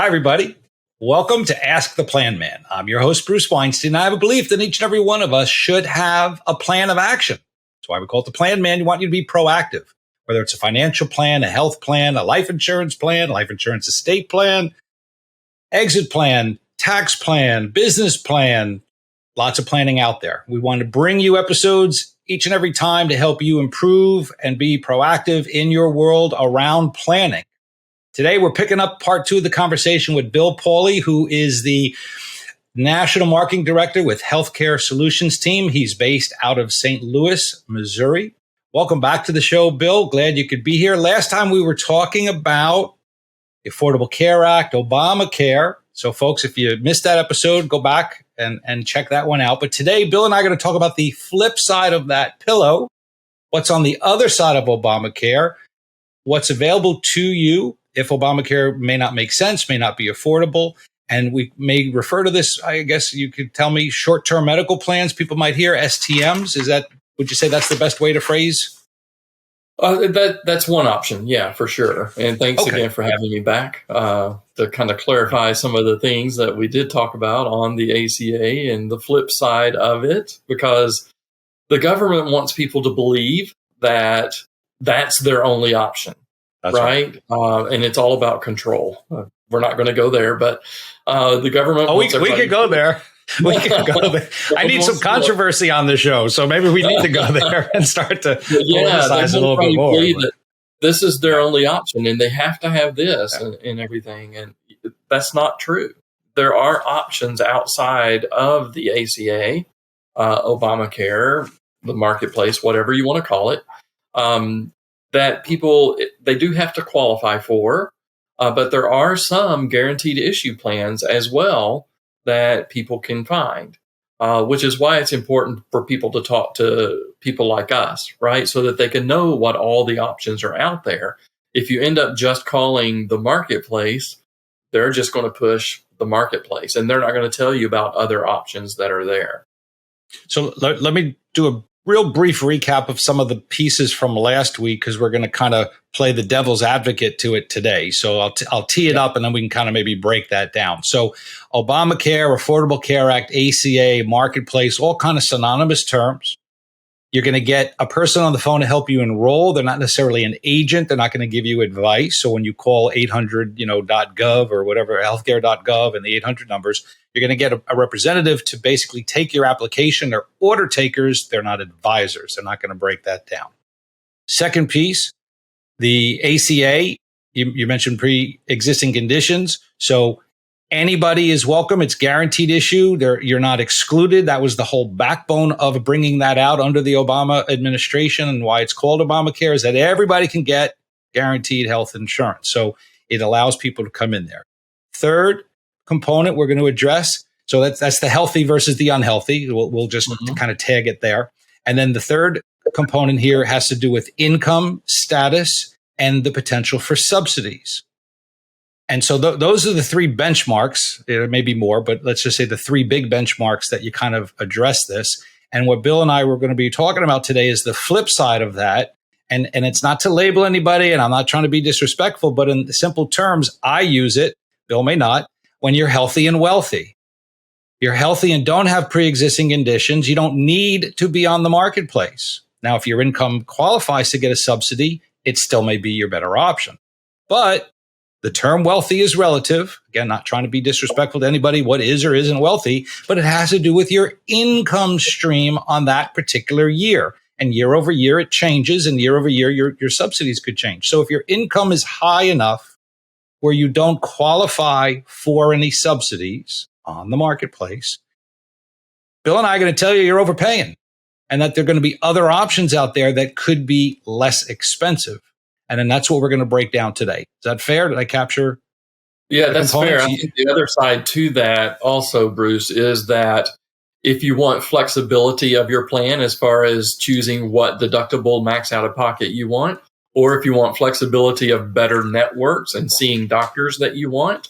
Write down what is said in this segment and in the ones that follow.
Hi, everybody. Welcome to Ask the Planman. I'm your host, Bruce Weinstein. I have a belief that each and every one of us should have a plan of action. That's why we call it the Planman. We want you to be proactive, whether it's a financial plan, a health plan, a life insurance estate plan, exit plan, tax plan, business plan, lots of planning out there. We want to bring you episodes each and every time to help you improve and be proactive in your world around planning. Today, we're picking up part 2 of the conversation with Bill Pauley, who is the National Marketing Director with Healthcare Solutions Team. He's based out of St. Louis, Missouri. Welcome back to the show, Bill. Glad you could be here. Last time we were talking about the Affordable Care Act, Obamacare. So, folks, if you missed that episode, go back and check that one out. But today, Bill and I are going to talk about the flip side of that pillow, what's on the other side of Obamacare, what's available to you if Obamacare may not make sense, may not be affordable. And we may refer to this, I guess you could tell me, short-term medical plans. People might hear STMs. Would you say that's the best way to phrase? That's one option. Yeah, for sure. And thanks again for having me back to kind of clarify some of the things that we did talk about on the ACA and the flip side of it, because the government wants people to believe that that's their only option. That's right. And it's all about control. We're not going to go there, but the government. We could go there. We could go there. I need some controversy on the show, so maybe we need to go there and start to politicize a little bit more. That this is their only option, and they have to have this and everything, and that's not true. There are options outside of the ACA, Obamacare, the marketplace, whatever you want to call it. That people, they do have to qualify for, but there are some guaranteed issue plans as well that people can find, which is why it's important for people to talk to people like us, right? So that they can know what all the options are out there. If you end up just calling the marketplace, they're just going to push the marketplace, and they're not going to tell you about other options that are there. So let me do a real brief recap of some of the pieces from last week, because we're going to kind of play the devil's advocate to it today. So I'll tee it up, and then we can kind of maybe break that down. So Obamacare, Affordable Care Act, ACA, marketplace, all kind of synonymous terms. You're going to get a person on the phone to help you enroll. They're not necessarily an agent. They're not going to give you advice. So when you call 800, .gov or whatever, healthcare.gov and the 800 numbers, you're going to get a representative to basically take your application. They're order takers. They're not advisors. They're not going to break that down. Second piece, the ACA, you mentioned pre-existing conditions. So anybody is welcome. It's guaranteed issue. You're not excluded. That was the whole backbone of bringing that out under the Obama administration, and why it's called Obamacare is that everybody can get guaranteed health insurance. So it allows people to come in there. Third component we're going to address. So that's the healthy versus the unhealthy. We'll just kind of tag it there. And then the third component here has to do with income status and the potential for subsidies. And so those are the 3 benchmarks. There may be more, but let's just say the 3 big benchmarks that you kind of address this. And what Bill and I were going to be talking about today is the flip side of that. And it's not to label anybody, and I'm not trying to be disrespectful, but in simple terms, I use it, Bill may not, when you're healthy and wealthy. You're healthy and don't have pre-existing conditions. You don't need to be on the marketplace. Now, if your income qualifies to get a subsidy, it still may be your better option. But the term wealthy is relative. Again, not trying to be disrespectful to anybody, what is or isn't wealthy, but it has to do with your income stream on that particular year. And year over year, it changes, and year over year, your subsidies could change. So if your income is high enough where you don't qualify for any subsidies on the marketplace, Bill and I are going to tell you you're overpaying, and that there are going to be other options out there that could be less expensive. And then that's what we're going to break down today. Is that fair? Did I capture? Yeah, that's fair. I think the other side to that also, Bruce, is that if you want flexibility of your plan as far as choosing what deductible max out of pocket you want, or if you want flexibility of better networks and seeing doctors that you want,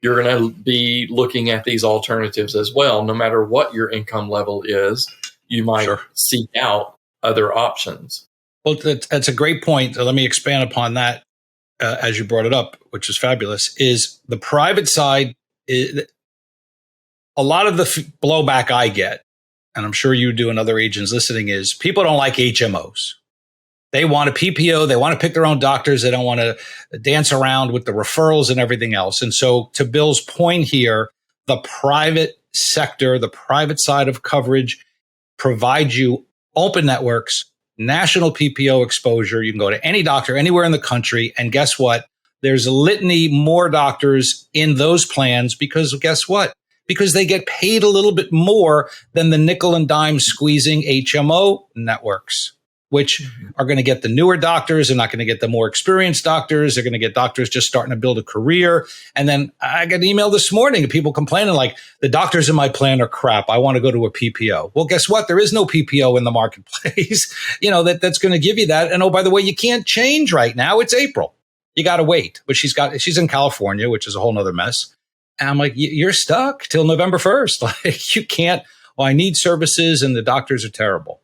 you're going to be looking at these alternatives as well. No matter what your income level is, you might seek out other options. Well, that's a great point. Let me expand upon that. as you brought it up, which is fabulous, is the private side. A lot of the blowback I get, and I'm sure you do and other agents listening, is people don't like HMOs. They want a PPO. They want to pick their own doctors. They don't want to dance around with the referrals and everything else. And so to Bill's point here, the private sector, the private side of coverage provides you open networks, national PPO exposure. You can go to any doctor anywhere in the country. And guess what? There's a litany more doctors in those plans because guess what? Because they get paid a little bit more than the nickel and dime squeezing HMO networks, which are going to get the newer doctors. They're not going to get the more experienced doctors. They're going to get doctors just starting to build a career. And then I got an email this morning of people complaining like, the doctors in my plan are crap. I want to go to a PPO. Well, guess what? There is no PPO in the marketplace, that's going to give you that. And oh, by the way, you can't change right now. It's April. You got to wait. But she's in California, which is a whole nother mess. And I'm like, you're stuck till November 1st. Like, you can't, I need services and the doctors are terrible.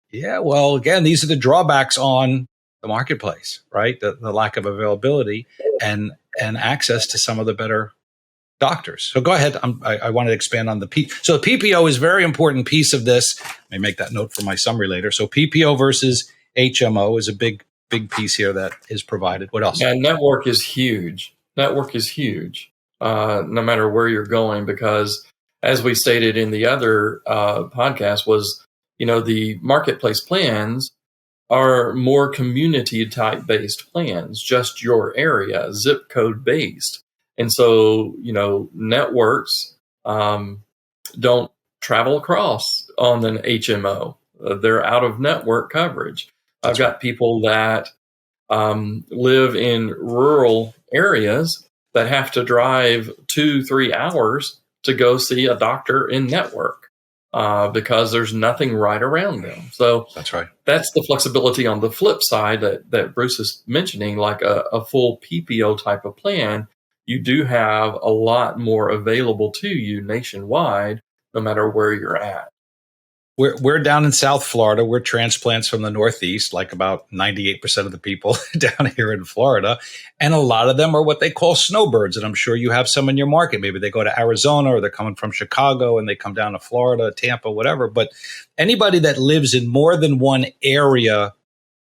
Yeah, well, again, these are the drawbacks on the marketplace, right? The lack of availability and access to some of the better doctors. So go ahead. I wanted to expand on so the PPO is a very important piece of this. Let me make that note for my summary later. So PPO versus HMO is a big piece here that is provided. What else? Yeah, network is huge. No matter where you're going, because as we stated in the other podcast was, the marketplace plans are more community type based plans, just your area, zip code based. And so, networks don't travel across on an HMO. They're out of network coverage. I've got people that live in rural areas that have to drive 2-3 hours to go see a doctor in network because there's nothing right around them. So that's right. That's the flexibility on the flip side that Bruce is mentioning, like a full PPO type of plan. You do have a lot more available to you nationwide, no matter where you're at. We're down in South Florida. We're transplants from the Northeast, like about 98% of the people down here in Florida. And a lot of them are what they call snowbirds. And I'm sure you have some in your market. Maybe they go to Arizona or they're coming from Chicago and they come down to Florida, Tampa, whatever. But anybody that lives in more than one area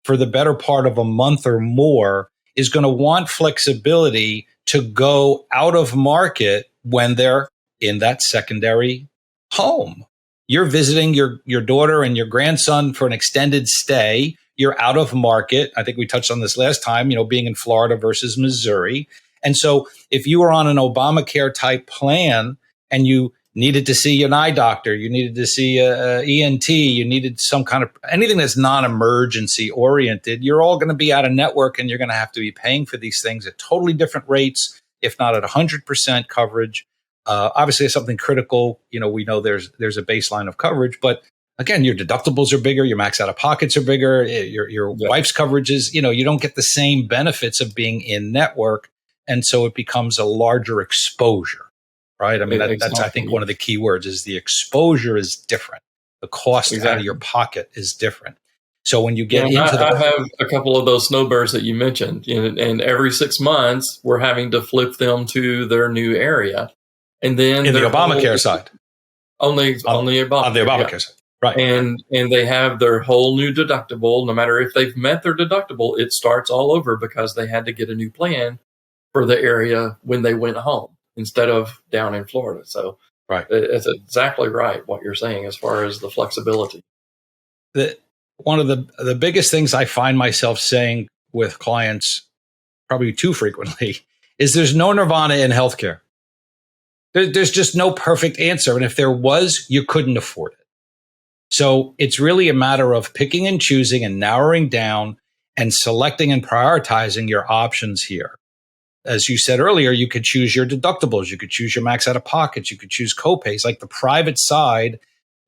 for the better part of a month or more is going to want flexibility to go out of market when they're in that secondary home. You're visiting your daughter and your grandson for an extended stay. You're out of market. I think we touched on this last time, being in Florida versus Missouri. And so if you were on an Obamacare type plan and you needed to see an eye doctor, you needed to see a ENT, you needed some kind of anything that's non-emergency oriented, you're all going to be out of network and you're going to have to be paying for these things at totally different rates, if not at 100% coverage. Obviously, it's something critical. We know there's a baseline of coverage, but again, your deductibles are bigger, your max out of pockets are bigger, your wife's coverages, you don't get the same benefits of being in network. And so it becomes a larger exposure, right? I mean, that's, I think, one of the key words is the exposure is different. The cost out of your pocket is different. So when you get into I have a couple of those snowbirds that you mentioned, and every 6 months, we're having to flip them to their new area. And then in the Obamacare side, only Obamacare, on the Obamacare side, right? And they have their whole new deductible. No matter if they've met their deductible, it starts all over because they had to get a new plan for the area when they went home instead of down in Florida. So, right, it's exactly right what you're saying as far as the flexibility. One of the biggest things I find myself saying with clients, probably too frequently, is there's no nirvana in healthcare. There's just no perfect answer. And if there was, you couldn't afford it. So it's really a matter of picking and choosing and narrowing down and selecting and prioritizing your options here. As you said earlier, you could choose your deductibles. You could choose your max out of pockets. You could choose copays. Like the private side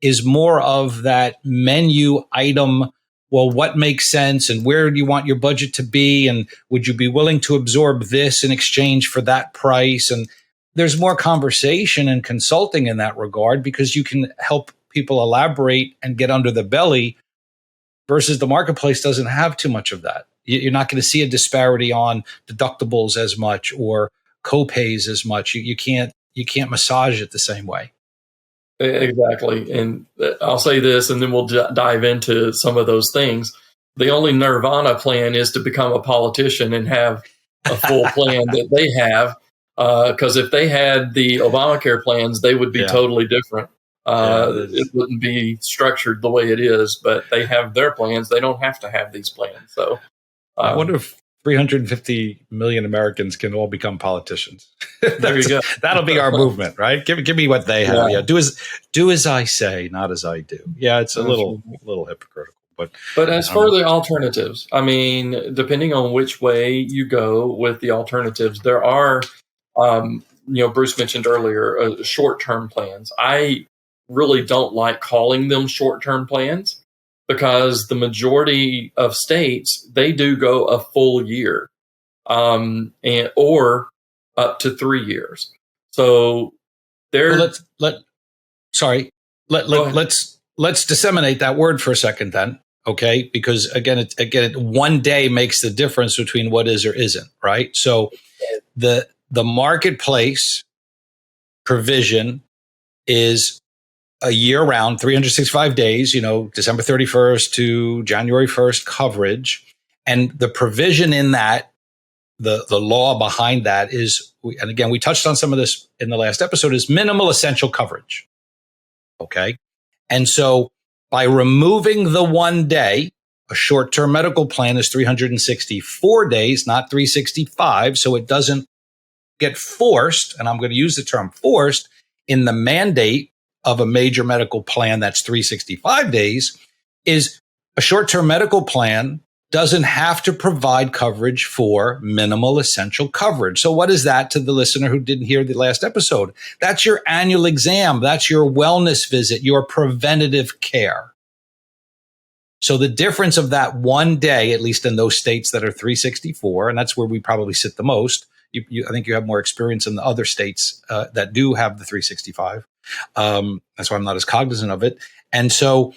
is more of that menu item. Well, what makes sense and where do you want your budget to be? And would you be willing to absorb this in exchange for that price? And there's more conversation and consulting in that regard because you can help people elaborate and get under the belly versus the marketplace doesn't have too much of that. You're not going to see a disparity on deductibles as much or co-pays as much. You can't massage it the same way. Exactly. And I'll say this, and then we'll dive into some of those things. The only nirvana plan is to become a politician and have a full plan that they have. Because if they had the Obamacare plans, they would be totally different. It wouldn't be structured the way it is, but they have their plans. They don't have to have these plans. So I wonder if 350 million Americans can all become politicians. There you go. That'll be our movement, right? Give me what they have. Yeah. Do as I say, not as I do. Yeah, it's a little hypocritical. But as for the alternatives, I mean, depending on which way you go with the alternatives, there are, Bruce mentioned earlier, short-term plans. I really don't like calling them short-term plans because the majority of states, they do go a full year, or up to 3 years. So let's disseminate that word for a second then. Okay, because again, one day makes the difference between what is or isn't, right? So the marketplace provision is a year round, 365 days, December 31st to January 1st coverage. And the provision in that, the law behind that is, and again, we touched on some of this in the last episode, is minimal essential coverage. Okay. And so by removing the 1 day, a short-term medical plan is 364 days, not 365. So it doesn't get forced, and I'm going to use the term forced, in the mandate of a major medical plan that's 365 days, is a short-term medical plan doesn't have to provide coverage for minimal essential coverage. So what is that to the listener who didn't hear the last episode? That's your annual exam. That's your wellness visit, your preventative care. So the difference of that 1 day, at least in those states that are 364, and that's where we probably sit the most. I think you have more experience in the other states that do have the 365. That's why I'm not as cognizant of it. And so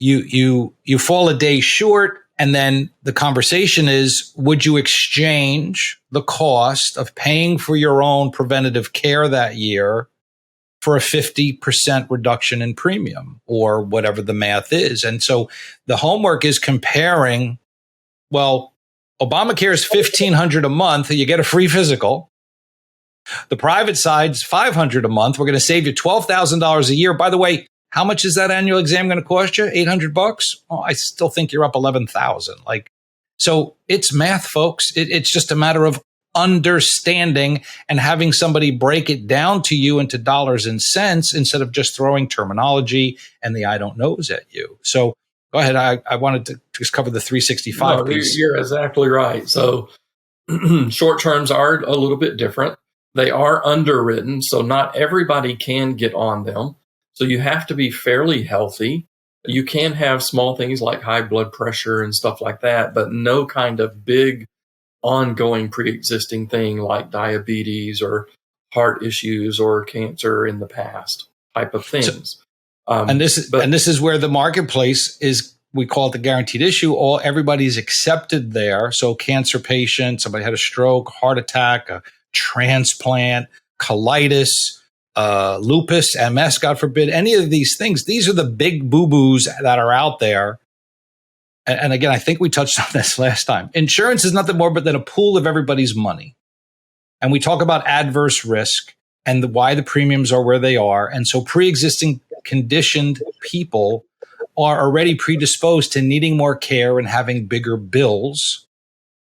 you fall a day short. And then the conversation is, would you exchange the cost of paying for your own preventative care that year for a 50% reduction in premium or whatever the math is? And so the homework is comparing, well, Obamacare is $1,500 a month. You get a free physical. The private side's $500 a month. We're going to save you $12,000 a year. By the way, how much is that annual exam going to cost you? $800? Oh, I still think you're up 11,000. So it's math, folks. It's just a matter of understanding and having somebody break it down to you into dollars and cents instead of just throwing terminology and the I don't knows at you. So go ahead. I wanted to just cover the 365 piece. You're exactly right. So short terms are a little bit different. They are underwritten, so not everybody can get on them. So you have to be fairly healthy. You can have small things like high blood pressure and stuff like that, but no kind of big ongoing pre-existing thing like diabetes or heart issues or cancer in the past type of things. And this is where the marketplace is, we call it the guaranteed issue. Everybody's accepted there. So cancer patient, somebody had a stroke, heart attack, a transplant, colitis, lupus, MS, God forbid, any of these things. These are the big boo-boos that are out there. And again, I think we touched on this last time. Insurance is nothing more but than a pool of everybody's money. And we talk about adverse risk and why the premiums are where they are. And so pre-existing conditioned people are already predisposed to needing more care and having bigger bills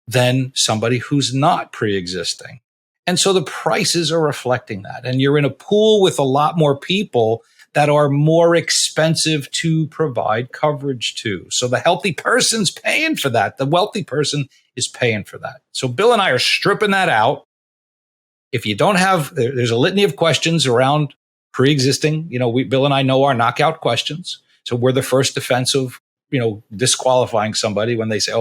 than somebody who's not pre-existing. And so the prices are reflecting that. And you're in a pool with a lot more people that are more expensive to provide coverage to. So the healthy person's paying for that. The wealthy person is paying for that. So Bill and I are stripping that out. If you don't have, there's a litany of questions around pre-existing. Bill and I know our knockout questions. So we're the first defense of, disqualifying somebody when they say,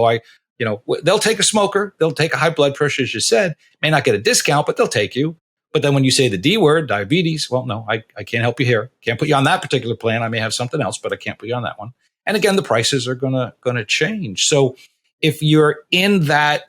they'll take a smoker, they'll take a high blood pressure, as you said, may not get a discount, but they'll take you. But then when you say the D word, diabetes, well, no, I can't help you here. Can't put you on that particular plan. I may have something else, but I can't put you on that one. And again, the prices are gonna change. So if you're in that,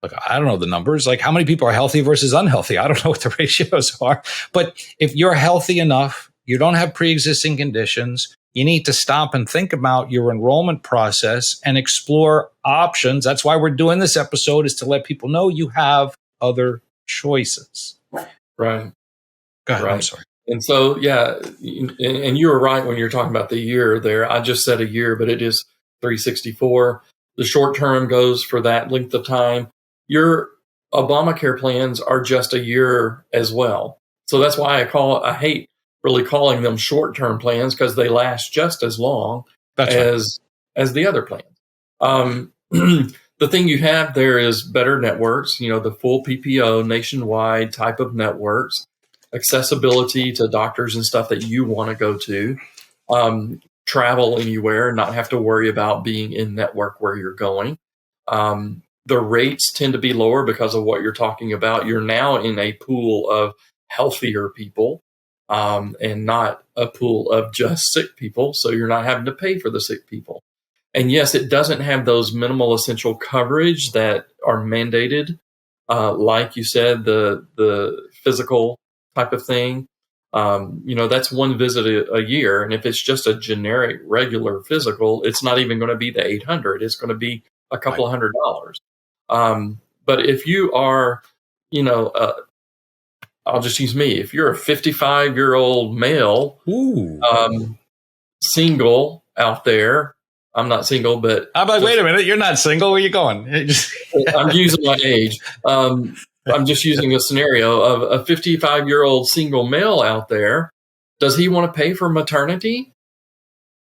look, I don't know the numbers, like how many people are healthy versus unhealthy. I don't know what the ratios are, but if you're healthy enough, you don't have pre-existing conditions, you need to stop and think about your enrollment process and explore options. That's why we're doing this episode, is to let people know you have other choices. Right. Go ahead. Right. I'm sorry. And so, yeah, and you were right when you're talking about the year there. I just said a year, but it is 364. The short term goes for that length of time. Your Obamacare plans are just a year as well. So that's why I hate really calling them short term plans, because they last just as long as the other plans. The thing you have there is better networks, the full PPO nationwide type of networks, accessibility to doctors and stuff that you want to go to, travel anywhere, not have to worry about being in network where you're going. The rates tend to be lower because of what you're talking about. You're now in a pool of healthier people, and not a pool of just sick people. So you're not having to pay for the sick people. And yes, it doesn't have those minimal essential coverage that are mandated, like you said, the physical type of thing. That's one visit a year. And if it's just a generic, regular physical, it's not even going to be the $800. It's going to be a couple of $100. But if you are, I'll just use me. If you're a 55-year-old male, single out there, I'm not single, but I'm like, wait a minute, you're not single. Where are you going? I'm using my age. I'm just using a scenario of a 55-year-old single male out there. Does he want to pay for maternity?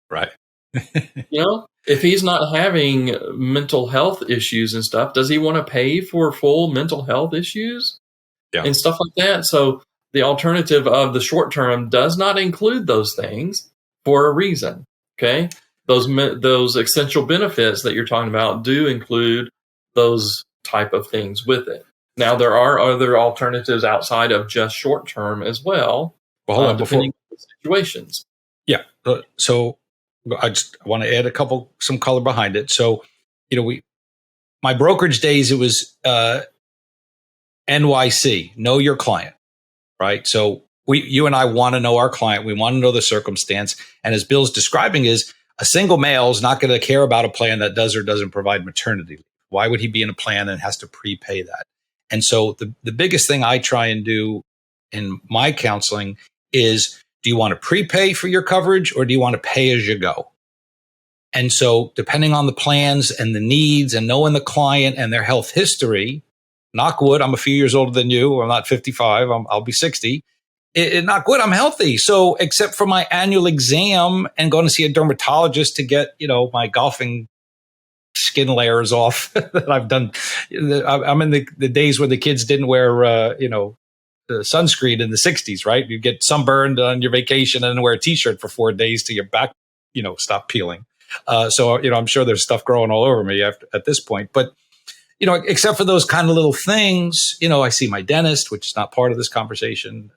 Right. If he's not having mental health issues and stuff, does he want to pay for full mental health issues and stuff like that? So the alternative of the short term does not include those things for a reason. Okay. Those essential benefits that you're talking about do include those type of things with it. Now, there are other alternatives outside of just short term as well, depending on the situations. Yeah. So I want to add some color behind it. So, my brokerage days, it was NYC, know your client, right? So you and I want to know our client. We want to know the circumstance. And as Bill's describing, is a single male is not going to care about a plan that does or doesn't provide maternity leave. Why would he be in a plan and has to prepay that? And so the biggest thing I try and do in my counseling is, do you want to prepay for your coverage or do you want to pay as you go? And so depending on the plans and the needs and knowing the client and their health history, knock wood, I'm a few years older than you. I'm not 55. I'll be 60. Knock wood, I'm healthy. So except for my annual exam and going to see a dermatologist to get, my golfing skin layers off that I've done. I'm in the days where the kids didn't wear, sunscreen in the 60s, right? You get sunburned on your vacation and then wear a t-shirt for 4 days till your back, stop peeling. So I'm sure there's stuff growing all over me at this point, but except for those kind of little things, I see my dentist, which is not part of this conversation.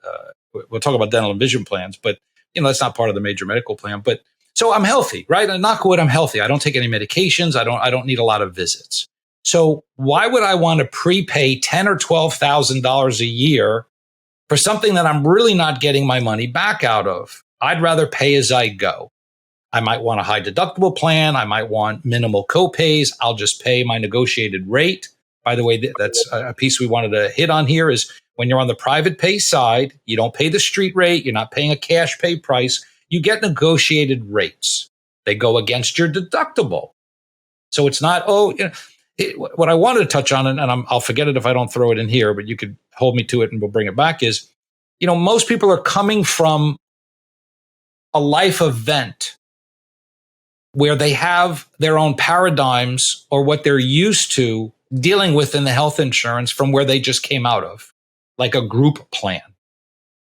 We'll talk about dental and vision plans, but that's not part of the major medical plan. But so I'm healthy, right? And knock wood, I'm healthy. I don't take any medications. I don't need a lot of visits. So why would I want to prepay $10,000 or $12,000 a year for something that I'm really not getting my money back out of? I'd rather pay as I go. I might want a high deductible plan. I might want minimal copays. I'll just pay my negotiated rate. By the way, that's a piece we wanted to hit on here, is when you're on the private pay side, you don't pay the street rate. You're not paying a cash pay price. You get negotiated rates. They go against your deductible. So it's not, what I wanted to touch on, and I'll forget it if I don't throw it in here, but you could hold me to it and we'll bring it back, is, most people are coming from a life event where they have their own paradigms or what they're used to dealing with in the health insurance from where they just came out of, like a group plan.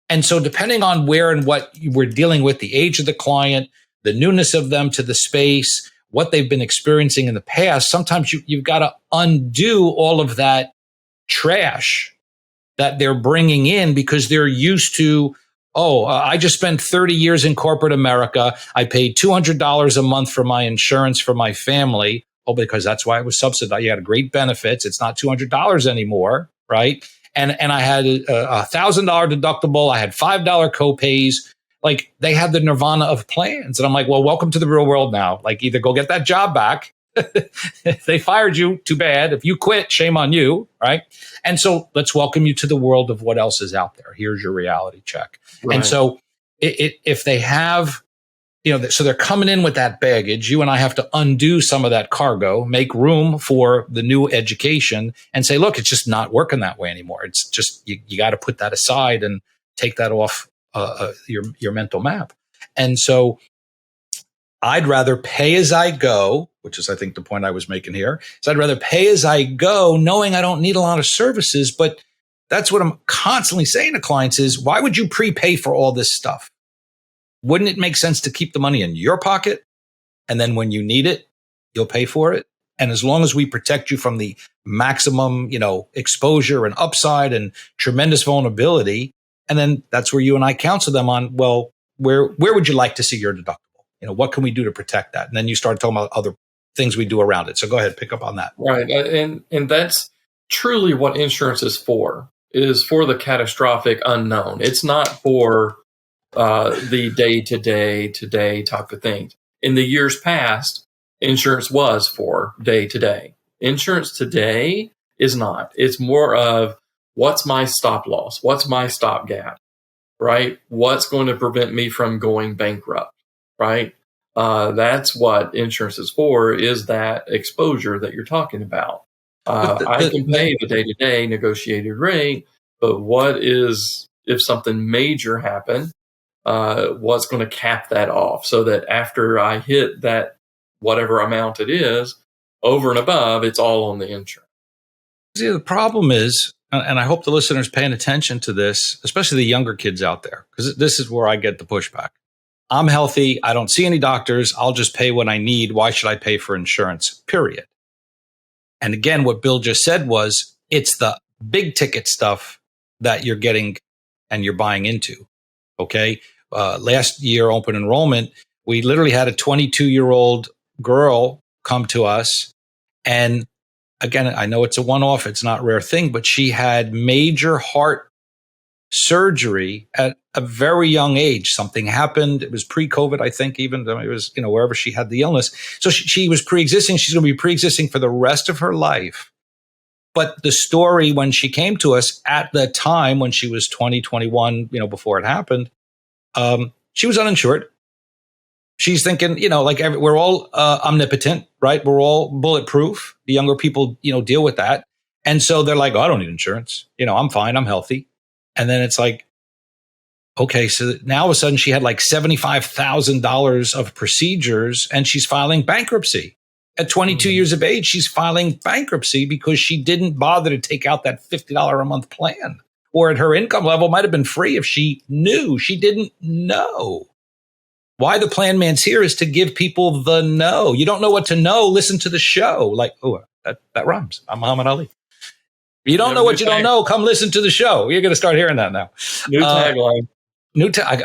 And so depending on where and what we're dealing with, the age of the client, the newness of them to the space, what they've been experiencing in the past, sometimes you've got to undo all of that trash that they're bringing in because they're used to, I just spent 30 years in corporate America. I paid $200 a month for my insurance for my family. Oh, because that's why it was subsidized. You had great benefits. It's not $200 anymore, right? And I had a $1,000 deductible. I had $5 copays. Like, they had the nirvana of plans. And I'm like, well, welcome to the real world now. Like, either go get that job back. If they fired you, too bad. If you quit, shame on you, right? And so let's welcome you to the world of what else is out there. Here's your reality check. Right. And so if they have, so they're coming in with that baggage. You and I have to undo some of that cargo, make room for the new education, and say, look, it's just not working that way anymore. It's just, you got to put that aside and take that off your mental map. And so I'd rather pay as I go, which is, I think, the point I was making here. So I'd rather pay as I go, knowing I don't need a lot of services. But that's what I'm constantly saying to clients is, why would you prepay for all this stuff? Wouldn't it make sense to keep the money in your pocket? And then when you need it, you'll pay for it. And as long as we protect you from the maximum, exposure and upside and tremendous vulnerability, and then that's where you and I counsel them on, well, where would you like to see your deductible? What can we do to protect that? And then you start talking about other things we do around it. So go ahead, pick up on that. Right. And that's truly what insurance is for the catastrophic unknown. It's not for the day-to-day type of things. In the years past, insurance was for day-to-day. Insurance today is not. It's more of, what's my stop loss? What's my stopgap? Right? What's going to prevent me from going bankrupt? Right? That's what insurance is for, is that exposure that you're talking about. I can pay the day-to-day negotiated rate, but what is, if something major happened, what's going to cap that off so that after I hit that, whatever amount it is, over and above, it's all on the insurance. See, the problem is, and I hope the listeners paying attention to this, especially the younger kids out there, because this is where I get the pushback. I'm healthy. I don't see any doctors. I'll just pay what I need. Why should I pay for insurance? Period. And again, what Bill just said was, it's the big ticket stuff that you're getting and you're buying into. Okay. Last year, open enrollment, we literally had a 22-year-old girl come to us. And again, I know it's a one-off. It's not a rare thing, but she had major heart surgery at a very young age. Something happened. It was pre-COVID, I think, even though it was, wherever she had the illness. So she was pre-existing. She's going to be pre-existing for the rest of her life. But the story when she came to us at the time when she was 20, 21, before it happened, she was uninsured. She's thinking, we're all omnipotent, right? We're all bulletproof. The younger people, deal with that. And so they're like, oh, I don't need insurance. I'm fine. I'm healthy. And then it's like, okay, so now all of a sudden she had like $75,000 of procedures and she's filing bankruptcy. At 22 years of age, she's filing bankruptcy because she didn't bother to take out that $50 a month plan. Or at her income level might have been free if she knew. She didn't know. Why the Plan Man's here is to give people the know. You don't know what to know, listen to the show. Like, oh, that rhymes. I'm Muhammad Ali. You don't know what you don't know, come listen to the show. You're going to start hearing that now. New tagline.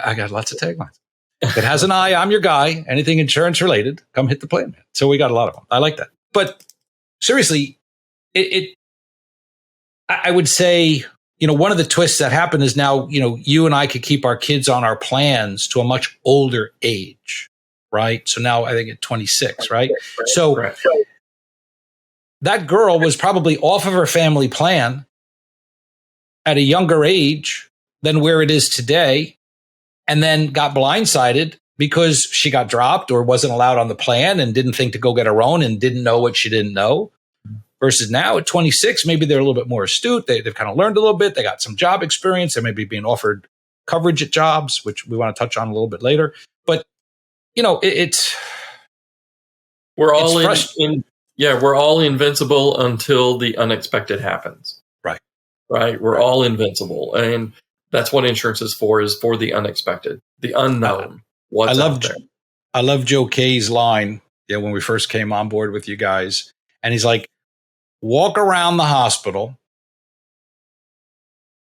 I got lots of taglines. If it has an eye, I'm your guy. Anything insurance related, come hit the Plan Man. So we got a lot of them. I like that. But seriously, I would say, one of the twists that happened is now, you and I could keep our kids on our plans to a much older age, right? So now I think at 26, right? So that girl was probably off of her family plan at a younger age than where it is today, and then got blindsided because she got dropped or wasn't allowed on the plan and didn't think to go get her own and didn't know what she didn't know. Versus now at 26, maybe they're a little bit more astute. They've kind of learned a little bit. They got some job experience. They may be being offered coverage at jobs, which we want to touch on a little bit later. But, we're all invincible until the unexpected happens. Right. We're all invincible. And that's what insurance is for the unexpected, the unknown. I love Joe Kay's line when we first came on board with you guys. And he's like, walk around the hospital,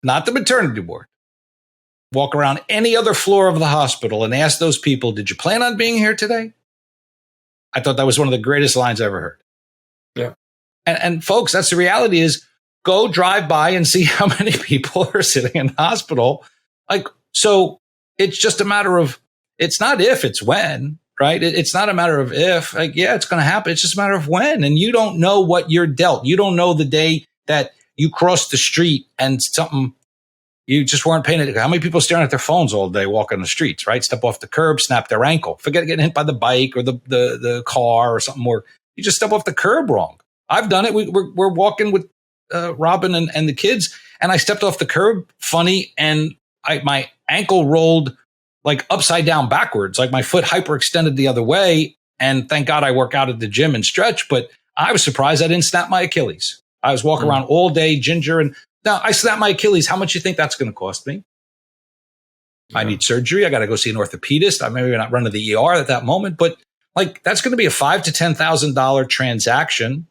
not the maternity ward, walk around any other floor of the hospital and ask those people, did you plan on being here today? I thought that was one of the greatest lines I ever heard. Yeah. And folks, that's the reality is go drive by and see how many people are sitting in the hospital. Like, so it's just a matter of, it's not if, it's when, right? It's not a matter of if, like, yeah, it's going to happen. It's just a matter of when. And you don't know what you're dealt. You don't know the day that you crossed the street and something, you just weren't paying attention. How many people staring at their phones all day walking the streets, right? Step off the curb, snap their ankle. Forget getting hit by the bike or the car or something more. You just step off the curb wrong. I've done it. We're walking with Robin and the kids, and I stepped off the curb funny, and my ankle rolled like upside down backwards, like my foot hyperextended the other way. And thank God I work out at the gym and stretch, but I was surprised I didn't snap my Achilles. I was walking around all day, ginger, and now I snapped my Achilles. How much do you think that's going to cost me? Yeah. I need surgery. I got to go see an orthopedist. I maybe not run to the ER at that moment, but like that's going to be a $5,000 to $10,000 transaction.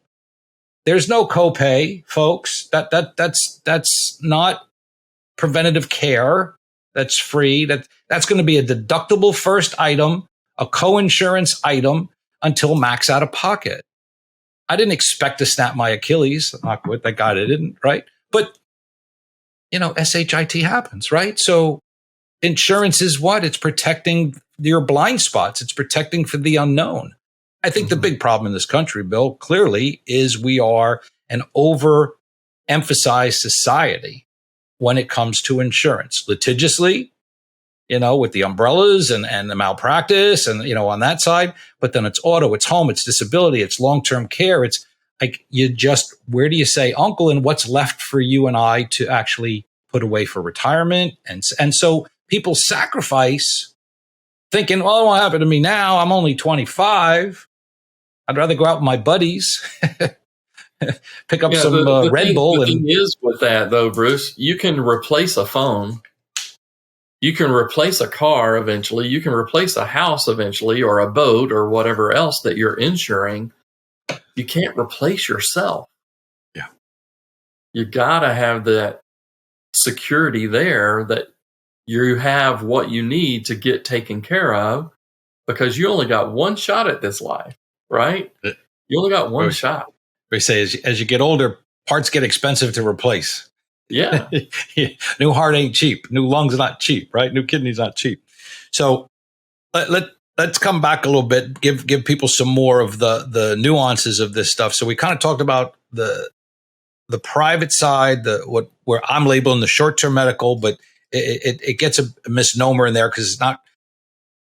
There's no copay, folks. That's not preventative care. That's free. That's going to be a deductible first item, a co-insurance item until max out of pocket. I didn't expect to snap my Achilles. Knock wood, thank God I didn't, right? But, SHIT happens, right? So insurance is what? It's protecting your blind spots. It's protecting for the unknown. I think the big problem in this country, Bill, clearly is we are an overemphasized society when it comes to insurance. Litigiously, with the umbrellas and the malpractice and, on that side. But then it's auto, it's home, it's disability, it's long-term care. It's like where do you say uncle and what's left for you and I to actually put away for retirement? And so people sacrifice thinking, well, it won't happen to me now. I'm only 25. I'd rather go out with my buddies, pick up some Red Bull. The thing is with that, though, Bruce, you can replace a phone. You can replace a car eventually. You can replace a house eventually, or a boat or whatever else that you're insuring. You can't replace yourself. Yeah. You got to have that security there that you have what you need to get taken care of, because you only got one shot at this life, right? You only got one shot. They say as you get older, parts get expensive to replace. Yeah. New heart ain't cheap. New lungs not cheap, right? New kidneys not cheap. So let's come back a little bit, give people some more of the nuances of this stuff. So we kind of talked about the private side, where I'm labeling the short-term medical, but it gets a misnomer in there because it's not.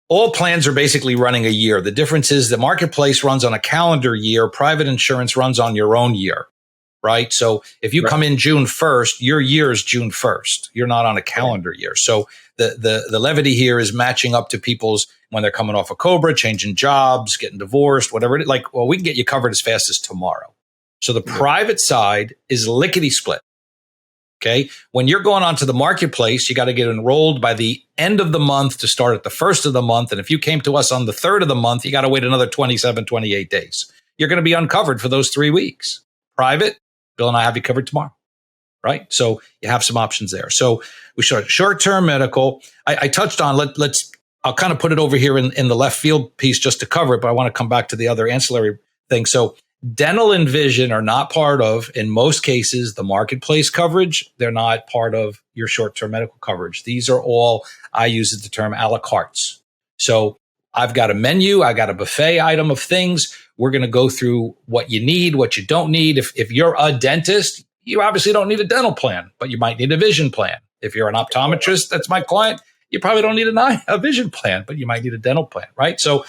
All plans are basically running a year. The difference is the marketplace runs on a calendar year. Private insurance runs on your own year, right? So if you come in June 1st, your year is June 1st. You're not on a calendar year. So the levity here is matching up to people's when they're coming off a COBRA, changing jobs, getting divorced, whatever it is. Like, well, we can get you covered as fast as tomorrow. So the private side is lickety split. Okay. When you're going onto the marketplace, you got to get enrolled by the end of the month to start at the first of the month. And if you came to us on the third of the month, you got to wait another 27, 28 days. You're going to be uncovered for those 3 weeks. Private, Bill and I have you covered tomorrow. Right. So you have some options there. So we start short-term medical. I touched on, I'll kind of put it over here in the left field piece just to cover it, but I want to come back to the other ancillary thing. So dental and vision are not part of, in most cases, the marketplace coverage. They're not part of your short-term medical coverage. These are all, I use the term a la cartes. So I've got a menu. I got a buffet item of things. We're going to go through what you need, what you don't need. If you're a dentist, you obviously don't need a dental plan, but you might need a vision plan. If you're an optometrist, that's my client, you probably don't need a vision plan, but you might need a dental plan, right? So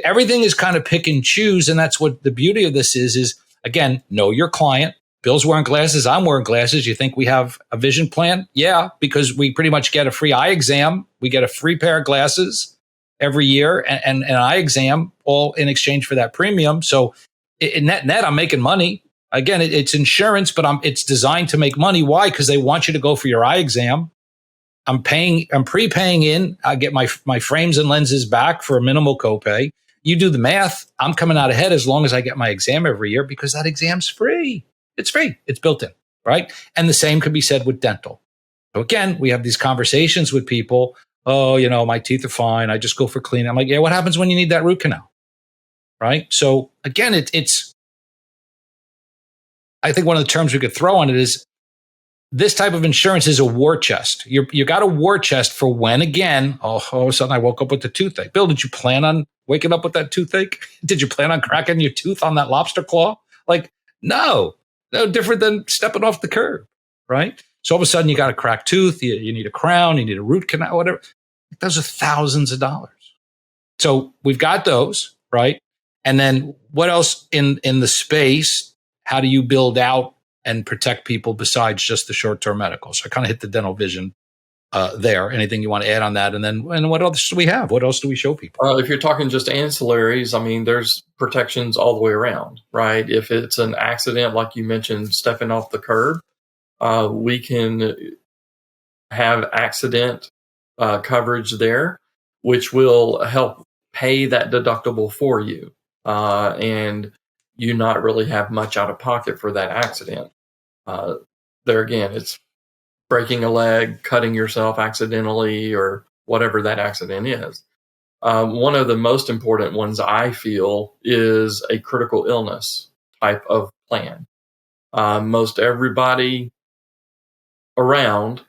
everything is kind of pick and choose. And that's what the beauty of this is again, know your client. Bill's wearing glasses. I'm wearing glasses. You think we have a vision plan? Yeah, because we pretty much get a free eye exam. We get a free pair of glasses every year and an eye exam, all in exchange for that premium. So in net, I'm making money. Again, it's insurance, but it's designed to make money. Why? Because they want you to go for your eye exam. I'm prepaying in. I get my frames and lenses back for a minimal copay. You do the math. I'm coming out ahead as long as I get my exam every year because that exam's free. It's free. It's built in, right? And the same could be said with dental. So again, we have these conversations with people. Oh, my teeth are fine. I just go for cleaning. I'm like, yeah, what happens when you need that root canal? Right? So again, it's I think one of the terms we could throw on it is this type of insurance is a war chest. You got a war chest for when, again, all of a sudden I woke up with a toothache. Bill, did you plan on waking up with that toothache? Did you plan on cracking your tooth on that lobster claw? Like, no different than stepping off the curb, right? So all of a sudden you got a cracked tooth, you need a crown, you need a root canal, whatever. Those are thousands of dollars. So we've got those, right? And then what else in the space? How do you build out and protect people besides just the short-term medical? So I kind of hit the dental vision there. Anything you want to add on that? And what else do we have? What else do we show people? If you're talking just ancillaries, I mean, there's protections all the way around, right? If it's an accident, like you mentioned, stepping off the curb, we can have accident coverage there, which will help pay that deductible for you. And you not really have much out of pocket for that accident. There again, it's breaking a leg, cutting yourself accidentally, or whatever that accident is. One of the most important ones, I feel, is a critical illness type of plan. Most everybody around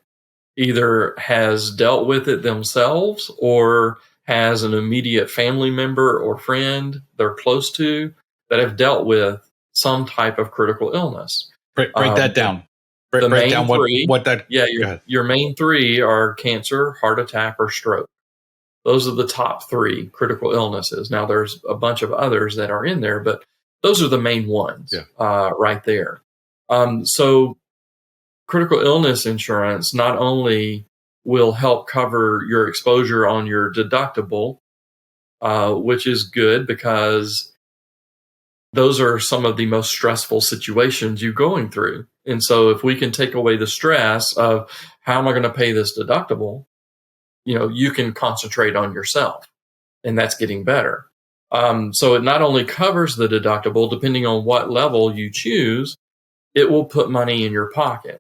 either has dealt with it themselves or has an immediate family member or friend they're close to that have dealt with some type of critical illness. Break that down. Break down what that. Yeah, your main three are cancer, heart attack, or stroke. Those are the top three critical illnesses. Now, there's a bunch of others that are in there, but those are the main ones right there. So critical illness insurance not only will help cover your exposure on your deductible, which is good because those are some of the most stressful situations you're going through. And so if we can take away the stress of how am I going to pay this deductible, you can concentrate on yourself, and that's getting better. So it not only covers the deductible, depending on what level you choose, it will put money in your pocket.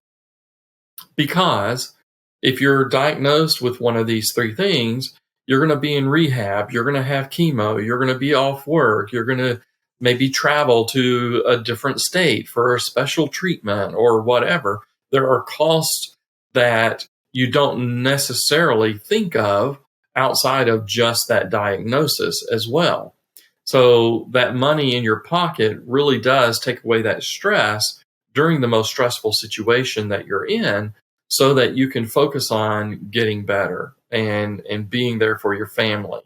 Because if you're diagnosed with one of these three things, you're going to be in rehab, you're going to have chemo, you're going to be off work, you're going to maybe travel to a different state for a special treatment or whatever. There are costs that you don't necessarily think of outside of just that diagnosis as well. So that money in your pocket really does take away that stress during the most stressful situation that you're in, so that you can focus on getting better and being there for your family.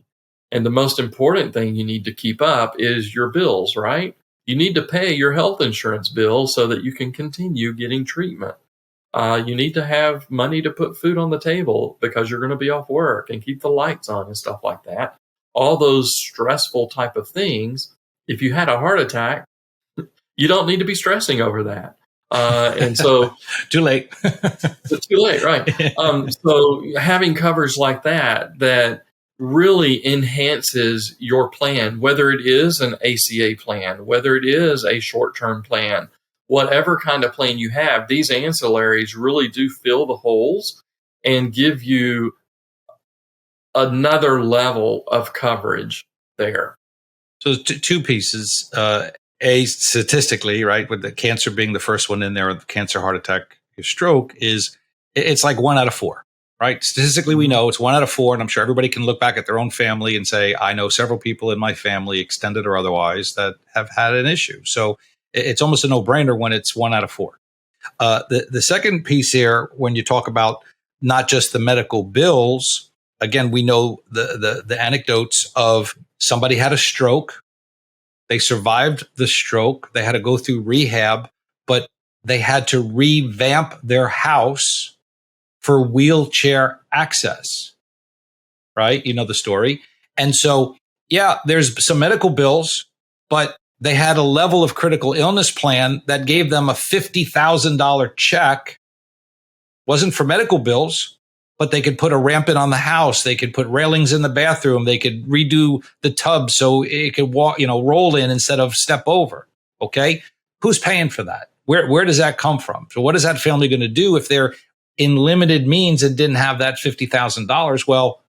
And the most important thing you need to keep up is your bills, right? You need to pay your health insurance bill so that you can continue getting treatment. You need to have money to put food on the table because you're going to be off work, and keep the lights on and stuff like that. All those stressful type of things. If you had a heart attack, you don't need to be stressing over that. And so too late. Too late, right? So having coverage like that really enhances your plan, whether it is an ACA plan, whether it is a short-term plan, whatever kind of plan you have, these ancillaries really do fill the holes and give you another level of coverage there. So two pieces. Statistically, right, with the cancer being the first one in there, the cancer, heart attack, stroke, it's like 1 out of 4, right? Statistically, we know it's 1 out of 4, and I'm sure everybody can look back at their own family and say, I know several people in my family, extended or otherwise, that have had an issue. So it's almost a no-brainer when it's 1 out of 4. The second piece here, when you talk about not just the medical bills, again, we know the anecdotes of somebody had a stroke. They survived the stroke. They had to go through rehab, but they had to revamp their house for wheelchair access, right? You know the story. And so, yeah, there's some medical bills, but they had a level of critical illness plan that gave them a $50,000 check. Wasn't for medical bills, but they could put a ramp in on the house. They could put railings in the bathroom. They could redo the tub so it could roll in instead of step over. Okay. Who's paying for that? Where does that come from? So what is that family going to do if they're in limited means and didn't have that $50,000? Well,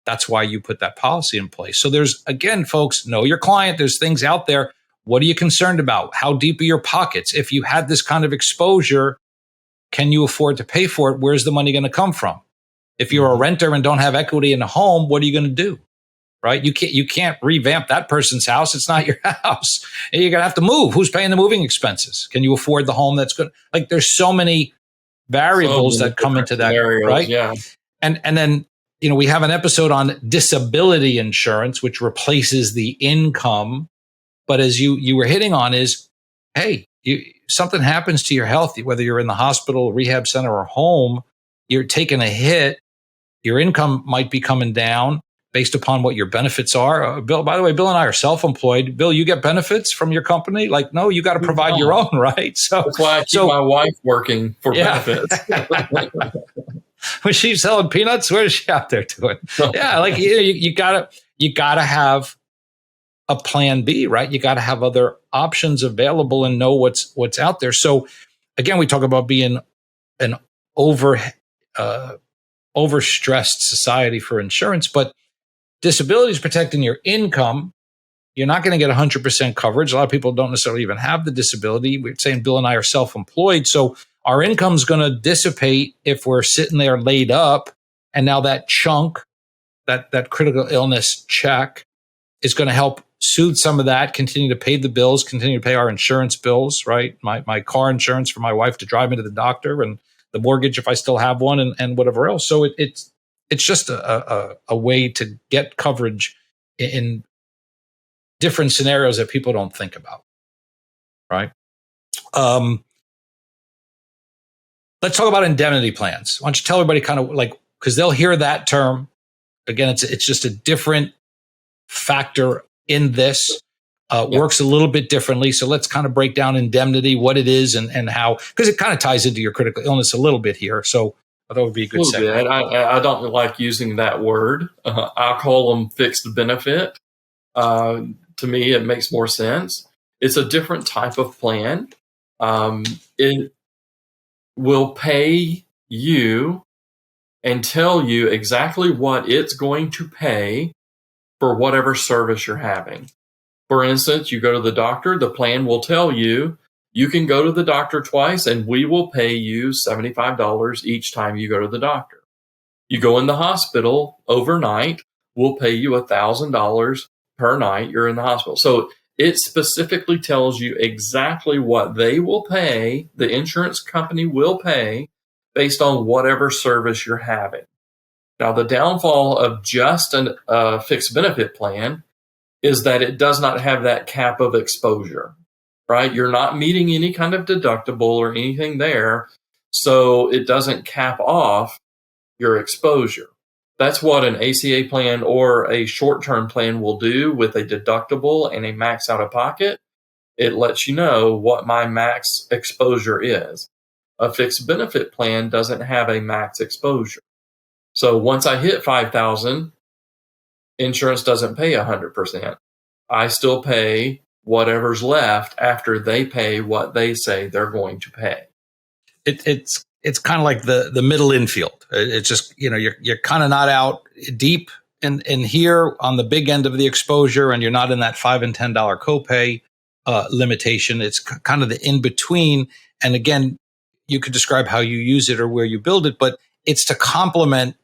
that's why you put that policy in place. So there's, again, folks, know your client. There's things out there. What are you concerned about? How deep are your pockets? If you had this kind of exposure, can you afford to pay for it? Where's the money going to come from? If you're a renter and don't have equity in a home, what are you going to do? Right? You can't revamp that person's house. It's not your house. And you're going to have to move. Who's paying the moving expenses? Can you afford the home that's good? Like there's so many variables that come into that, right? Yeah. And then, we have an episode on disability insurance, which replaces the income. But as you were hitting on is, hey, something happens to your health, whether you're in the hospital, rehab center, or home, you're taking a hit. Your income might be coming down based upon what your benefits are. Bill, by the way, Bill and I are self-employed. Bill, you get benefits from your company? Like, no, you got to provide your own, right? So that's why I keep my wife working for benefits. Was she selling peanuts? Where is she out there doing? Yeah, like you gotta have a plan B, right? You got to have other options available and know what's out there. So again, we talk about being an overstressed society for insurance, but disability is protecting your income. You're not going to get 100% coverage. A lot of people don't necessarily even have the disability. We're saying Bill and I are self-employed. So our income is going to dissipate if we're sitting there laid up. And now that chunk, that critical illness check is going to help soothe some of that, continue to pay the bills, continue to pay our insurance bills, right? My car insurance for my wife to drive me to the doctor, and the mortgage if I still have one, and whatever else. So it's just a way to get coverage in different scenarios that people don't think about, right? Let's talk about indemnity plans. Why don't you tell everybody kind of like, because they'll hear that term. Again, it's just a different factor in this. Works a little bit differently. So let's kind of break down indemnity, what it is and how, because it kind of ties into your critical illness a little bit here. So I thought it would be a good segment. I don't like using that word. I'll call them fixed benefit. To me, it makes more sense. It's a different type of plan. It will pay you and tell you exactly what it's going to pay for whatever service you're having. For instance, you go to the doctor, the plan will tell you, you can go to the doctor twice and we will pay you $75 each time you go to the doctor. You go in the hospital overnight, we'll pay you $1,000 per night you're in the hospital. So it specifically tells you exactly what they will pay, the insurance company will pay, based on whatever service you're having. Now, the downfall of just a fixed benefit plan is that it does not have that cap of exposure, right? You're not meeting any kind of deductible or anything there, so it doesn't cap off your exposure. That's what an ACA plan or a short-term plan will do with a deductible and a max out-of-pocket. It lets you know what my max exposure is. A fixed benefit plan doesn't have a max exposure. So once I hit 5,000, insurance doesn't pay 100%. I still pay whatever's left after they pay what they say they're going to pay. It's kind of like the middle infield. It's just, you're kind of not out deep in here on the big end of the exposure, and you're not in that $5 and $10 copay limitation. It's kind of the in between. And again, you could describe how you use it or where you build it, but it's to complement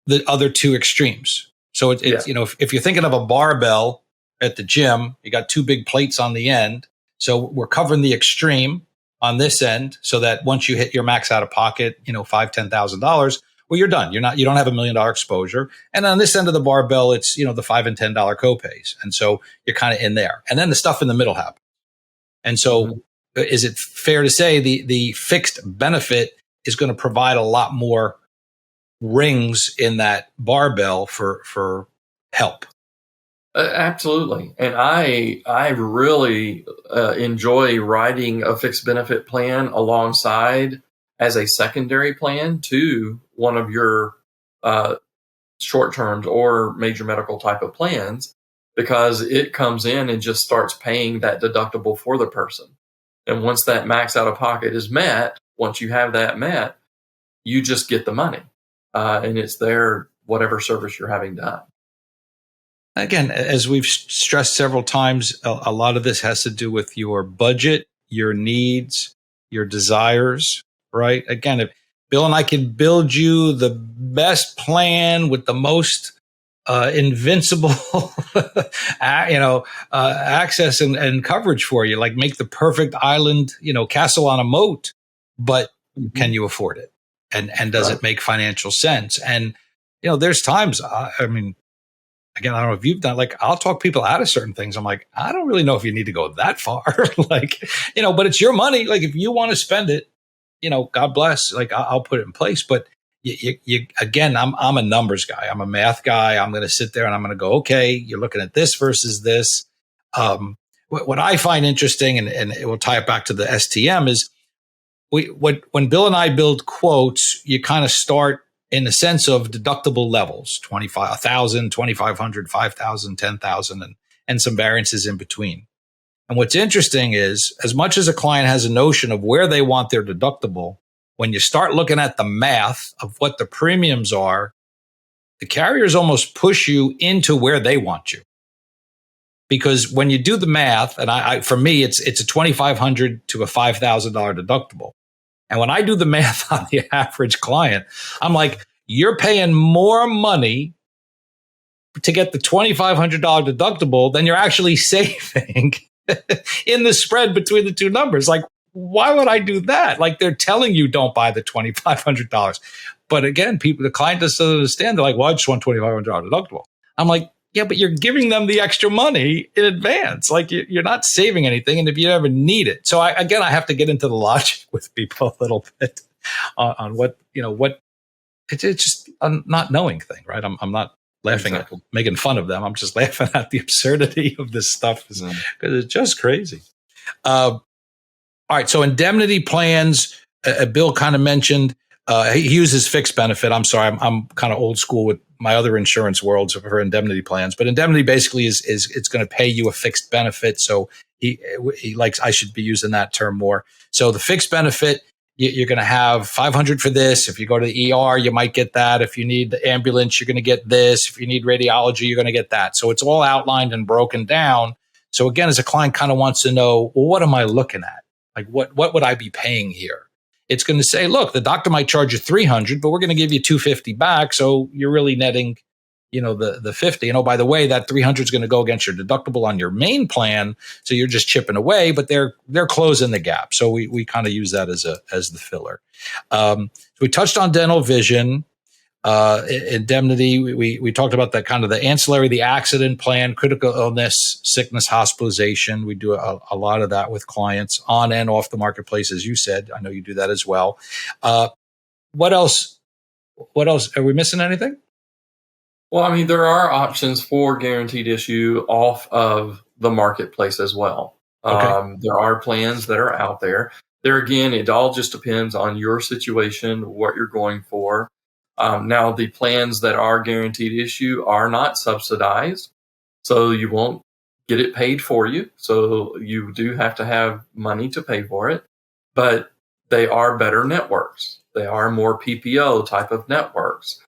the other two extremes. So it's if you're thinking of a barbell at the gym, you got two big plates on the end. So we're covering the extreme on this end, so that once you hit your max out of pocket, $5,000, $10,000, well, you're done. You don't have $1 million exposure. And on this end of the barbell, it's the $5 and $10 copays, and so you're kind of in there. And then the stuff in the middle happens. And so, is it fair to say the fixed benefit is going to provide a lot more rings in that barbell for help? Absolutely. And I really enjoy writing a fixed benefit plan alongside as a secondary plan to one of your short-term or major medical type of plans, because it comes in and just starts paying that deductible for the person. And once that max out of pocket is met, once you have that met, you just get the money. And it's there, whatever service you're having done. Again, as we've stressed several times, a lot of this has to do with your budget, your needs, your desires, right? Again, if Bill and I can build you the best plan with the most invincible, access and coverage for you, like make the perfect island, castle on a moat, but can you afford it? And does it make financial sense? And, there's times, again, I don't know if you've done, like, I'll talk people out of certain things. I'm like, I don't really know if you need to go that far. But it's your money. Like, if you want to spend it, God bless, like, I'll put it in place. But again, I'm a numbers guy. I'm a math guy. I'm going to sit there and I'm going to go, okay, you're looking at this versus this. What I find interesting, and it will tie it back to the STM, is when Bill and I build quotes, you kind of start in the sense of deductible levels, 1,000, 2,500, 5,000, 10,000, and some variances in between. And what's interesting is, as much as a client has a notion of where they want their deductible, when you start looking at the math of what the premiums are, the carriers almost push you into where they want you. Because when you do the math, and for me, it's a $2,500 to a $5,000 deductible. And when I do the math on the average client, I'm like, you're paying more money to get the $2,500 deductible than you're actually saving in the spread between the two numbers. Like, why would I do that? Like, they're telling you don't buy the $2,500. But again, the client doesn't understand. They're like, well, I just want $2,500 deductible. I'm like, yeah, but you're giving them the extra money in advance. Like, you're not saving anything. And if you ever need it. So I have to get into the logic with people a little bit on what it's just a not knowing thing, right? I'm not laughing at making fun of them. I'm just laughing at the absurdity of this stuff because it's just crazy. All right. So indemnity plans, Bill kind of mentioned, he uses fixed benefit. I'm sorry. I'm kind of old school with my other insurance worlds for indemnity plans, but indemnity basically is it's going to pay you a fixed benefit. So he likes, I should be using that term more. So the fixed benefit, you're going to have 500 for this. If you go to the ER, you might get that. If you need the ambulance, you're going to get this. If you need radiology, you're going to get that. So it's all outlined and broken down. So again, as a client kind of wants to know, well, what am I looking at? Like, what would I be paying here? It's going to say, look, the doctor might charge you $300, but we're going to give you $250 back. So you're really netting, the 50. And oh, by the way, that $300 is going to go against your deductible on your main plan. So you're just chipping away, but they're closing the gap. So we kind of use that as the filler. So we touched on dental, vision, indemnity. We talked about that kind of the ancillary, the accident plan, critical illness, sickness, hospitalization. We do a lot of that with clients on and off the marketplace, as you said. I know you do that as well. What else? Are we missing anything? Well, I mean, there are options for guaranteed issue off of the marketplace as well. Okay. There are plans that are out there. There again, it all just depends on your situation, what you're going for. Now, the plans that are guaranteed issue are not subsidized, so you won't get it paid for you. So you do have to have money to pay for it, but they are better networks. They are more PPO type of networks.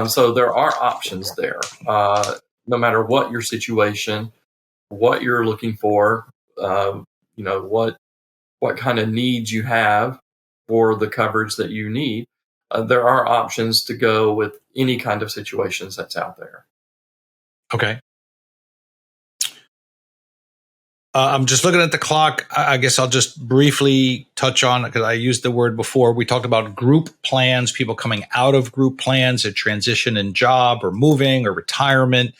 So there are options there. No matter what your situation, what you're looking for, what kind of needs you have for the coverage that you need. There are options to go with any kind of situations that's out there. Okay. I'm just looking at the clock. I guess I'll just briefly touch on it because I used the word before. We talked about group plans, people coming out of group plans, a transition in job or moving or retirement,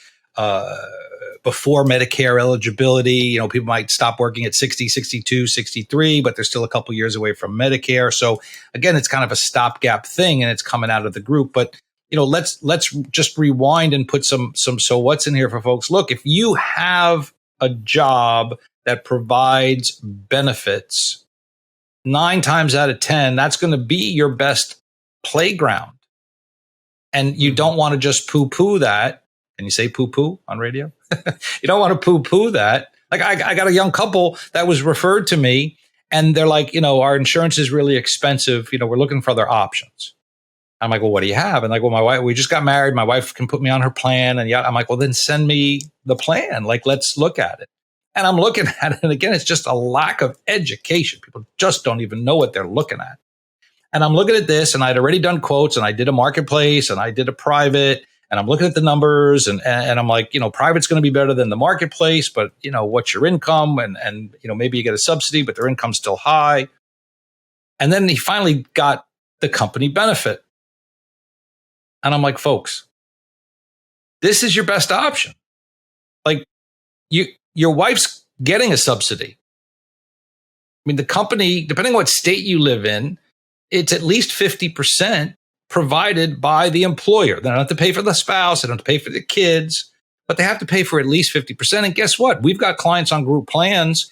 before Medicare eligibility. People might stop working at 60, 62, 63, but they're still a couple years away from Medicare. So again, it's kind of a stopgap thing and it's coming out of the group. But let's just rewind and put some so what's in here for folks. Look, if you have a job that provides benefits, 9 times out of 10, that's going to be your best playground. And you don't want to just poo-poo that. Can you say poo-poo on radio? You don't want to poo-poo that. Like I got a young couple that was referred to me and they're like, our insurance is really expensive. We're looking for other options. I'm like, well, what do you have? And like, well, my wife, we just got married. My wife can put me on her plan. And yeah, I'm like, well, then send me the plan. Like, let's look at it. And I'm looking at it. And again, it's just a lack of education. People just don't even know what they're looking at. And I'm looking at this, and I'd already done quotes, and I did a marketplace, and I did a private, and I'm looking at the numbers, and I'm like, private's going to be better than the marketplace, but what's your income? And maybe you get a subsidy, but their income's still high. And then he finally got the company benefit. And I'm like, folks, this is your best option. Like, your wife's getting a subsidy. I mean, the company, depending on what state you live in, it's at least 50% provided by the employer. They don't have to pay for the spouse. They don't have to pay for the kids, but they have to pay for at least 50%. And guess what? We've got clients on group plans.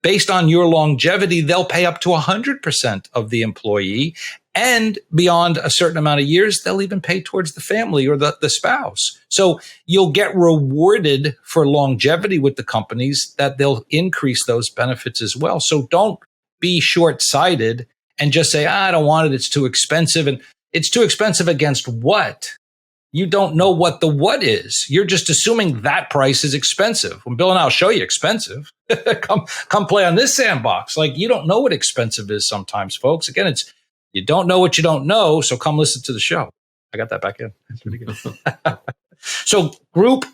Based on your longevity, they'll pay up to 100% of the employee. And beyond a certain amount of years, they'll even pay towards the family or the spouse. So you'll get rewarded for longevity with the companies that they'll increase those benefits as well. So don't be short-sighted and just say, I don't want it. It's too expensive. And it's too expensive against what? You don't know what the what is. You're just assuming that price is expensive. When Bill and I'll show you expensive, come play on this sandbox. Like, you don't know what expensive is sometimes, folks. Again, it's, you don't know what you don't know. So come listen to the show. I got that back in. That's pretty good. So group.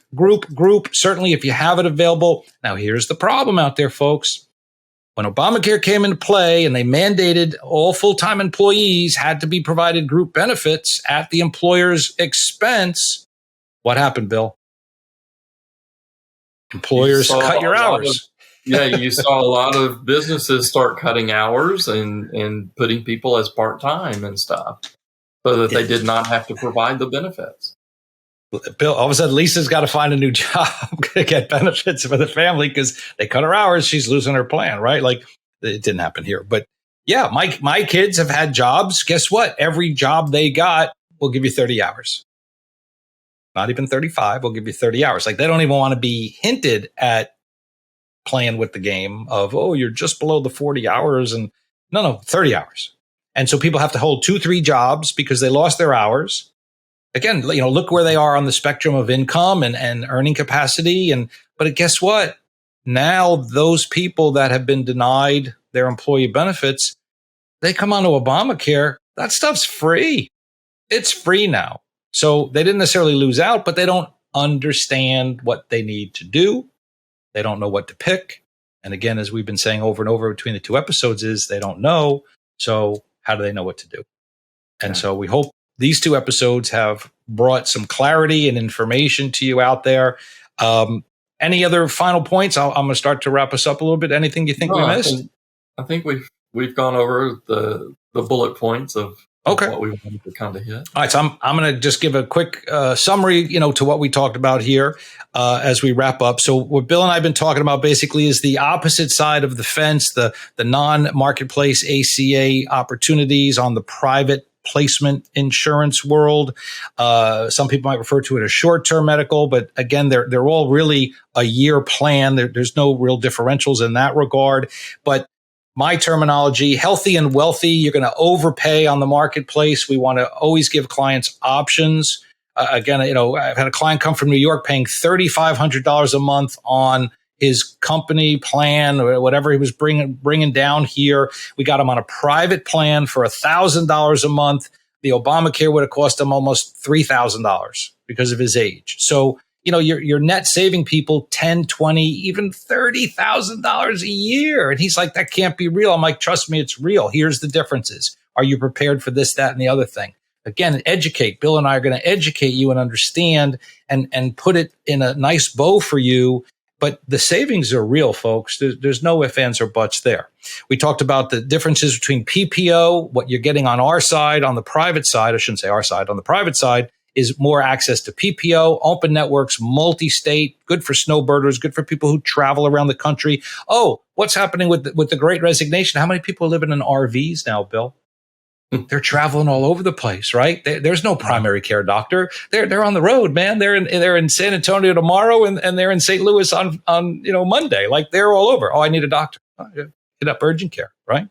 Certainly if you have it available. Now here's the problem out there, folks. When Obamacare came into play and they mandated all full-time employees had to be provided group benefits at the employer's expense, what happened, Bill? Employers cut your hours. You saw a lot of businesses start cutting hours and putting people as part-time and stuff so that they did not have to provide the benefits. Bill, all of a sudden, Lisa's got to find a new job to get benefits for the family because they cut her hours. She's losing her plan, right? Like, it didn't happen here. But yeah, my kids have had jobs. Guess what? Every job they got will give you 30 hours. Not even 35. We'll give you 30 hours. Like, they don't even want to be hinted at playing with the game of, oh, you're just below the 40 hours. And no, 30 hours. And so people have to hold 2-3 jobs because they lost their hours. Again, look where they are on the spectrum of income and earning capacity. But guess what? Now those people that have been denied their employee benefits, they come onto Obamacare. That stuff's free. It's free now. So they didn't necessarily lose out, but they don't understand what they need to do. They don't know what to pick. And again, as we've been saying over and over between the 2 episodes, is they don't know. So how do they know what to do? And so we hope these 2 episodes have brought some clarity and information to you out there. Any other final points? I'm going to start to wrap us up a little bit. Anything you think we missed? I think we've gone over the bullet points of what we wanted to kind of hit. All right, so I'm going to just give a quick summary, to what we talked about here as we wrap up. So what Bill and I have been talking about basically is the opposite side of the fence, the non-marketplace ACA opportunities on the private placement insurance world. Some people might refer to it as short-term medical, but again, they're all really a year plan. There's no real differentials in that regard. But my terminology, healthy and wealthy, you're going to overpay on the marketplace. We want to always give clients options. Again, I've had a client come from New York paying $3,500 a month on his company plan or whatever he was bringing down here. We got him on a private plan for $1,000 a month. The Obamacare would have cost him almost $3,000 because of his age. So, you're net saving people $10, $20, even $30,000 a year. And he's like, that can't be real. I'm like, trust me, it's real. Here's the differences. Are you prepared for this, that, and the other thing? Again, educate. Bill and I are going to educate you and understand and put it in a nice bow for you. But the savings are real, folks. There's no ifs, ands, or buts there. We talked about the differences between PPO, what you're getting on our side, on the private side. I shouldn't say our side. On the private side is more access to PPO, open networks, multi-state, good for snowbirders, good for people who travel around the country. Oh, what's happening with the Great Resignation? How many people are living in RVs now, Bill? They're traveling all over the place, right? There's no primary care doctor. They're on the road, man. They're in San Antonio tomorrow and they're in St. Louis on Monday. Like, they're all over. Oh, I need a doctor. Hit up urgent care, right?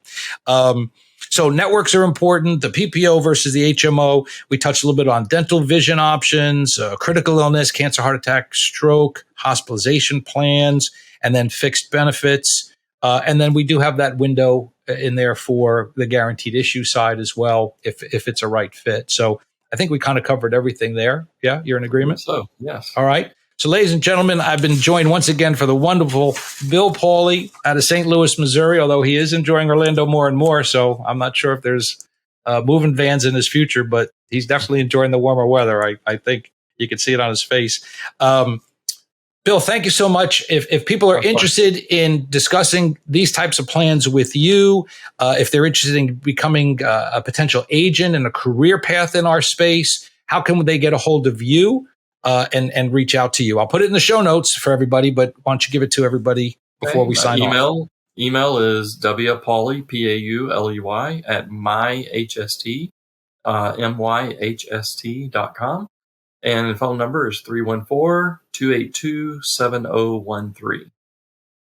So networks are important, the PPO versus the HMO. We touched a little bit on dental vision options, critical illness, cancer, heart attack, stroke, hospitalization plans, and then fixed benefits. And then we do have that window in there for the guaranteed issue side as well, if it's a right fit. So I think we kind of covered everything there. Yeah, you're in agreement? So, yes. All right. So, ladies and gentlemen, I've been joined once again for the wonderful Bill Pauley out of St. Louis, Missouri, although he is enjoying Orlando more and more. So I'm not sure if there's moving vans in his future, but he's definitely enjoying the warmer weather. I think you can see it on his face. Bill, thank you so much. If people are interested in discussing these types of plans with you, if they're interested in becoming a potential agent and a career path in our space, how can they get a hold of you and reach out to you? I'll put it in the show notes for everybody, but why don't you give it to everybody before we sign off? Email is wpauley, Pauley, at myhst.com. And the phone number is 314-282-7013.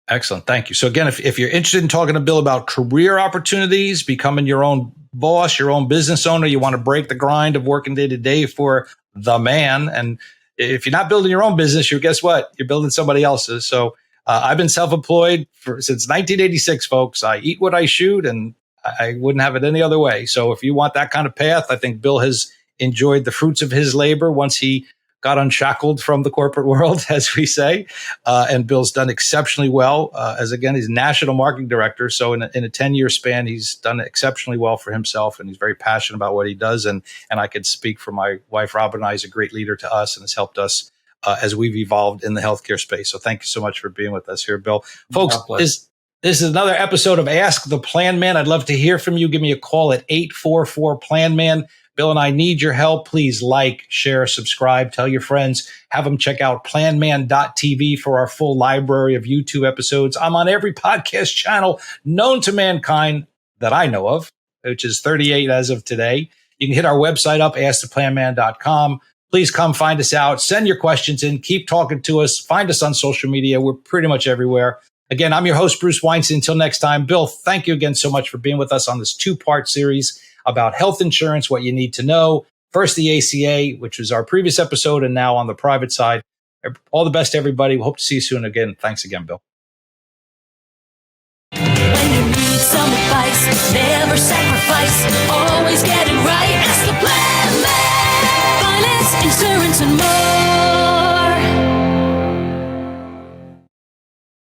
Excellent. Thank you. So again, if you're interested in talking to Bill about career opportunities, becoming your own boss, your own business owner, you want to break the grind of working day to day for the man. And if you're not building your own business, guess what? You're building somebody else's. So I've been self-employed since 1986, folks. I eat what I shoot, and I wouldn't have it any other way. So if you want that kind of path, I think Bill has enjoyed the fruits of his labor once he got unshackled from the corporate world, as we say. And Bill's done exceptionally well. He's national marketing director. So in a 10-year span, he's done exceptionally well for himself, and he's very passionate about what he does. And I could speak for my wife, Robin, and I. He's a great leader to us and has helped us as we've evolved in the healthcare space. So thank you so much for being with us here, Bill. Folks, this is another episode of Ask the Planman. I'd love to hear from you. Give me a call at 844-PLANMAN. Bill and I need your help. Please like, share, subscribe, tell your friends, have them check out planman.tv for our full library of YouTube episodes. I'm on every podcast channel known to mankind that I know of, which is 38 as of today. You can hit our website up, asktheplanman.com. Please come find us out. Send your questions in. Keep talking to us. Find us on social media. We're pretty much everywhere. Again, I'm your host, Bruce Weinstein. Until next time, Bill, thank you again so much for being with us on this 2-part series about health insurance, what you need to know. First, the ACA, which was our previous episode, and now on the private side. All the best to everybody. We hope to see you soon again. Thanks again, Bill. When you need some advice, never sacrifice, always get it right. Ask the Planman. Finance, insurance, and more.